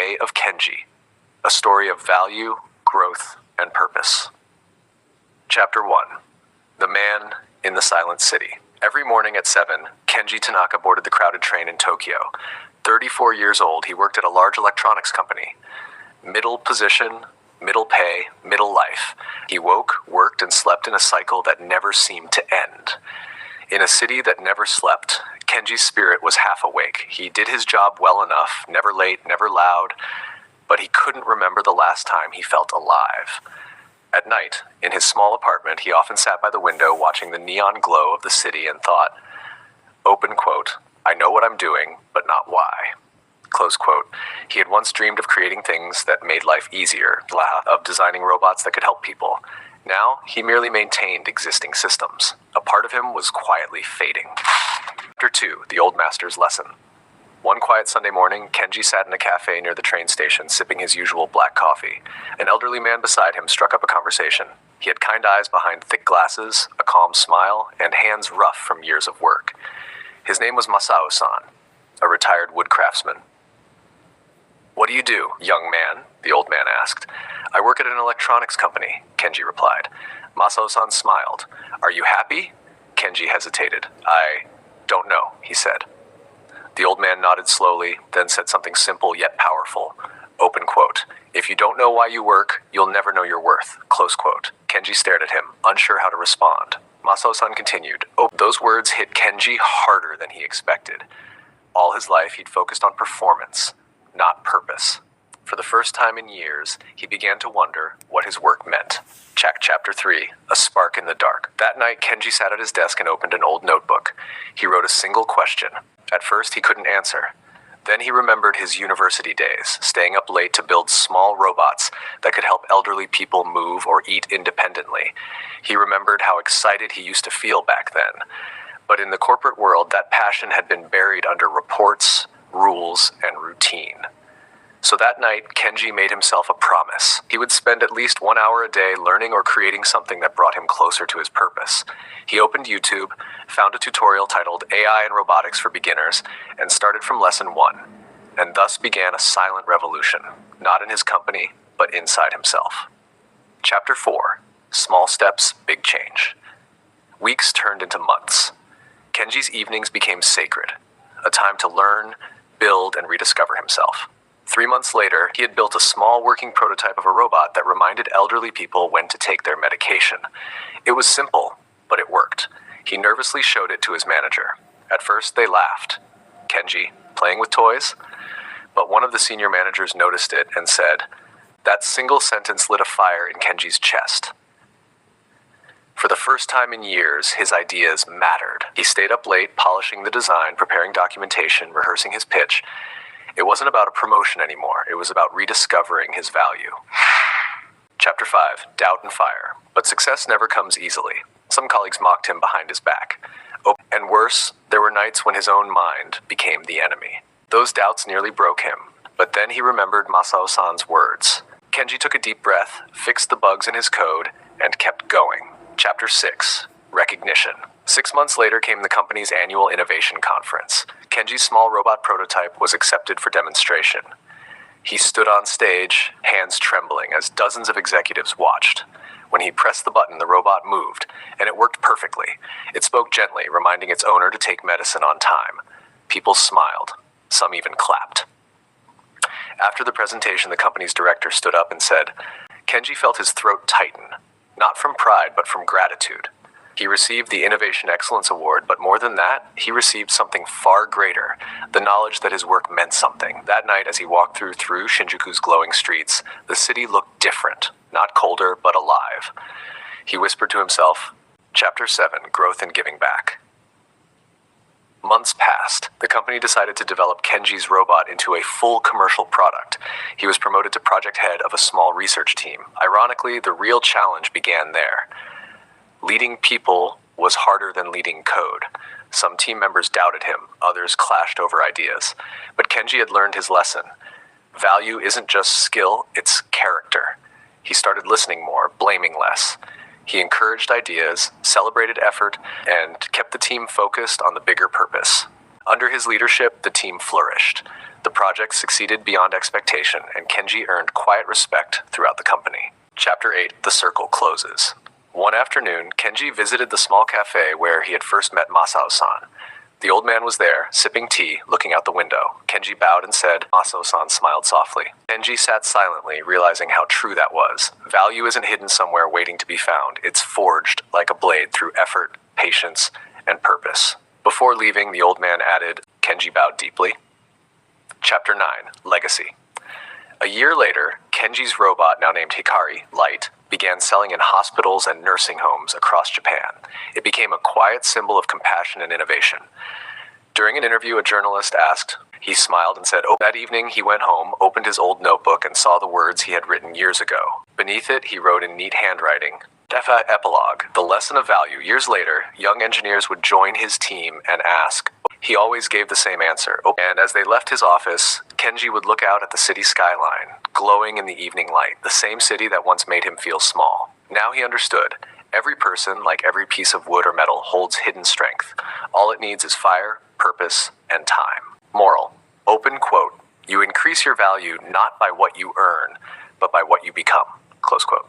Day of Kenji, a story of value, growth, and purpose. Chapter 1. The Man in the Silent City. Every morning at 7, Kenji Tanaka boarded the crowded train in Tokyo. 34 years old, he worked at a large electronics company. Middle position, middle pay, middle life. He woke, worked, and slept in a cycle that never seemed to end. In a city that never slept, Kenji's spirit was half awake. He did his job well enough, never late, never loud, but he couldn't remember the last time he felt alive. At night, in his small apartment, he often sat by the window watching the neon glow of the city and thought, open quote, "I know what I'm doing, but not why." Close quote. He had once dreamed of creating things that made life easier, of designing robots that could help people. Now, he merely maintained existing systems. A part of him was quietly fading. Chapter 2, The Old Master's Lesson. One quiet Sunday morning, Kenji sat in a cafe near the train station, sipping his usual black coffee. An elderly man beside him struck up a conversation. He had kind eyes behind thick glasses, a calm smile, and hands rough from years of work. His name was Masao-san, a retired wood craftsman. "What do you do, young man?" the old man asked. "I work at an electronics company," Kenji replied. Masao-san smiled. "Are you happy?" Kenji hesitated. "I don't know," he said. The old man nodded slowly, then said something simple yet powerful. Open quote. "If you don't know why you work, you'll never know your worth." Close quote. Kenji stared at him, unsure how to respond. Masao-san continued. Those words hit Kenji harder than he expected. All his life, he'd focused on performance, not purpose. For the first time in years, he began to wonder what his work meant. Chapter 3, A Spark in the Dark. That night, Kenji sat at his desk and opened an old notebook. He wrote a single question. At first, he couldn't answer. Then he remembered his university days, staying up late to build small robots that could help elderly people move or eat independently. He remembered how excited he used to feel back then. But in the corporate world, that passion had been buried under reports, rules, and routine. So that night, Kenji made himself a promise. He would spend at least 1 hour a day learning or creating something that brought him closer to his purpose. He opened YouTube, found a tutorial titled AI and Robotics for Beginners, and started from lesson 1, and thus began a silent revolution, not in his company, but inside himself. Chapter 4, Small Steps, Big Change. Weeks turned into months. Kenji's evenings became sacred, a time to learn, build, and rediscover himself. 3 months later, he had built a small working prototype of a robot that reminded elderly people when to take their medication. It was simple, but it worked. He nervously showed it to his manager. At first, they laughed. "Kenji, playing with toys?" But one of the senior managers noticed it and said, that single sentence lit a fire in Kenji's chest. For the first time in years, his ideas mattered. He stayed up late, polishing the design, preparing documentation, rehearsing his pitch. It wasn't about a promotion anymore. It was about rediscovering his value. Chapter 5, Doubt and Fire. But success never comes easily. Some colleagues mocked him behind his back. And worse, there were nights when his own mind became the enemy. Those doubts nearly broke him. But then he remembered Masao-san's words. Kenji took a deep breath, fixed the bugs in his code, and kept going. Chapter 6, Recognition. 6 months later came the company's annual innovation conference. Kenji's small robot prototype was accepted for demonstration. He stood on stage, hands trembling, as dozens of executives watched. When he pressed the button, the robot moved, and it worked perfectly. It spoke gently, reminding its owner to take medicine on time. People smiled. Some even clapped. After the presentation, the company's director stood up and said, Kenji felt his throat tighten, not from pride, but from gratitude. He received the Innovation Excellence Award, but more than that, he received something far greater, the knowledge that his work meant something. That night, as he walked through Shinjuku's glowing streets, the city looked different, not colder, but alive. He whispered to himself, Chapter 7, Growth and Giving Back. Months passed. The company decided to develop Kenji's robot into a full commercial product. He was promoted to project head of a small research team. Ironically, the real challenge began there. Leading people was harder than leading code. Some team members doubted him, others clashed over ideas. But Kenji had learned his lesson. Value isn't just skill, it's character. He started listening more, blaming less. He encouraged ideas, celebrated effort, and kept the team focused on the bigger purpose. Under his leadership, the team flourished. The project succeeded beyond expectation, and Kenji earned quiet respect throughout the company. Chapter 8. The Circle Closes. One afternoon, Kenji visited the small cafe where he had first met Masao-san. The old man was there, sipping tea, looking out the window. Kenji bowed and said. Masao-san smiled softly. Kenji sat silently, realizing how true that was. Value isn't hidden somewhere waiting to be found. It's forged like a blade through effort, patience, and purpose. Before leaving, the old man added. Kenji bowed deeply. Chapter 9. Legacy. A year later, Kenji's robot, now named Hikari, Light, began selling in hospitals and nursing homes across Japan. It became a quiet symbol of compassion and innovation. During an interview, a journalist asked. He smiled and said, that evening he went home, opened his old notebook, and saw the words he had written years ago. Beneath it, he wrote in neat handwriting. Epilogue, the lesson of value. Years later, young engineers would join his team and ask. He always gave the same answer. And as they left his office, Kenji would look out at the city skyline, glowing in the evening light, the same city that once made him feel small. Now he understood. Every person, like every piece of wood or metal, holds hidden strength. All it needs is fire, purpose, and time. Moral. Open quote. You increase your value not by what you earn, but by what you become. Close quote.